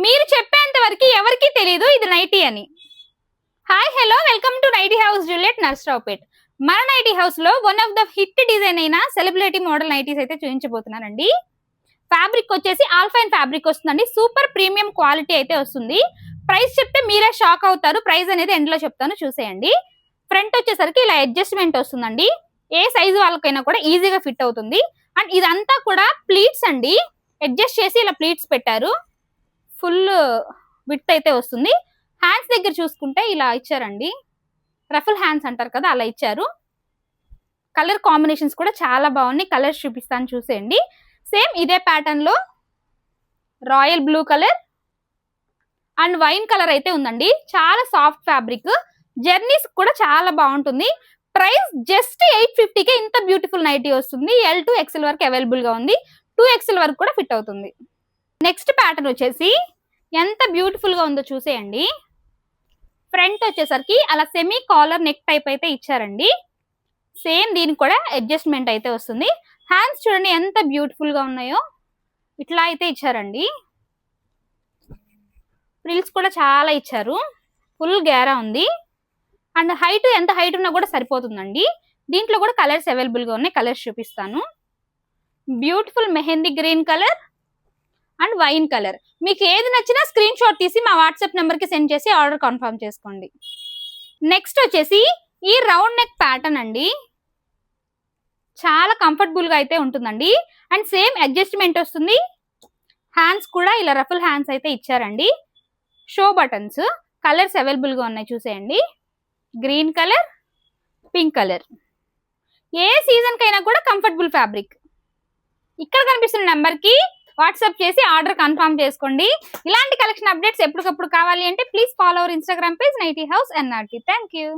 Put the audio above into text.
మీరు చెప్పేంత వరకు ఎవరికి తెలియదు ఇది నైటీ అని. Hi hello welcome to nighty house Juliet Narasaraopet. మన నైటీ హౌస్ లో one of the hit design అయిన సెలబ్రిటీ మోడల్ నైటీస్ అయితే చూపించబోతున్నానండి. ఫ్యాబ్రిక్ వచ్చేసి ఆల్ఫైన్ ఫ్యాబ్రిక్ వస్తుందండి. సూపర్ ప్రీమియం క్వాలిటీ అయితే వస్తుంది. ప్రైస్ చెప్తే మీరే షాక్ అవుతారు. ప్రైస్ అనేది ఎండ్ లో చెప్తాను, చూసేయండి. ఫ్రంట్ వచ్చేసరికి ఇలా అడ్జస్ట్మెంట్ వస్తుందండి. ఏ సైజు వాళ్ళకైనా కూడా ఈజీగా ఫిట్ అవుతుంది. అండ్ ఇదంతా కూడా ప్లీట్స్ అండి. అడ్జస్ట్ చేసి ఇలా ప్లీట్స్ పెట్టారు. ఫుల్ విడ్త్ అయితే వస్తుంది. హ్యాండ్స్ దగ్గర చూసుకుంటే ఇలా ఇచ్చారండి. రఫుల్ హ్యాండ్స్ అంటారు కదా, అలా ఇచ్చారు. కలర్ కాంబినేషన్స్ కూడా చాలా బాగున్నాయి. కలర్స్ చూపిస్తాను, చూసేయండి. సేమ్ ఇదే ప్యాటర్న్ లో royal blue colour and wine colour అయితే ఉందండి. చాలా సాఫ్ట్ ఫ్యాబ్రిక్. జర్నీస్ కూడా చాలా బాగుంటుంది. ప్రైస్ జస్ట్ 850కే ఇంత బ్యూటిఫుల్ నైటీ వస్తుంది. L to XL వరకు అవైలబుల్ గా ఉంది. 2XL వరకు కూడా ఫిట్ అవుతుంది. నెక్స్ట్ ప్యాటర్న్ వచ్చేసి ఎంత బ్యూటిఫుల్ గా ఉందో చూసేయండి. ఫ్రంట్ వచ్చేసరికి అలా సెమీ కాలర్ నెక్ టైప్ అయితే ఇచ్చారండి. సేమ్ దీనికి కూడా అడ్జస్ట్మెంట్ అయితే వస్తుంది. హ్యాండ్స్ చూడండి ఎంత బ్యూటిఫుల్ గా ఉన్నాయో. ఇట్లా అయితే ఇచ్చారండి. ఫ్రిల్స్ కూడా చాలా ఇచ్చారు. ఫుల్ గేరా ఉంది. అండ్ హైట్ ఎంత హైట్ ఉన్నా కూడా సరిపోతుందండి. దీంట్లో కూడా కలర్స్ అవైలబుల్ గా ఉన్నాయి. కలర్స్ చూపిస్తాను. Beautiful mehndi green colour and wine colour. మీకు ఏది నచ్చినా స్క్రీన్ షాట్ తీసి మా వాట్సాప్ నెంబర్ కి సెండ్ చేసి ఆర్డర్ కన్ఫర్మ్ చేసుకోండి. నెక్స్ట్ వచ్చేసి ఈ రౌండ్ నెక్ ప్యాటర్న్ అండి. చాలా కంఫర్టబుల్ గా అయితే ఉంటుందండి. అండ్ సేమ్ అడ్జస్ట్మెంట్ వస్తుంది. హ్యాండ్స్ కూడా ఇలా రఫుల్ హ్యాండ్స్ అయితే ఇచ్చారండి. Show buttons. కలర్స్ అవైలబుల్ గా ఉన్నాయి, చూసేయండి. Green colour, pink colour. ఏ సీజన్ కైనా కూడా కంఫర్టబుల్ ఫ్యాబ్రిక్. ఇక్కడ కనిపిస్తున్న నెంబర్ కి వాట్సాప్ చేసి ఆర్డర్ కన్ఫర్మ్ చేసుకోండి. ఇలాంటి కలెక్షన్ అప్డేట్స్ ఎప్పటికప్పుడు కావాలి అంటే please follow our Instagram page nighty house NRT. Thank you.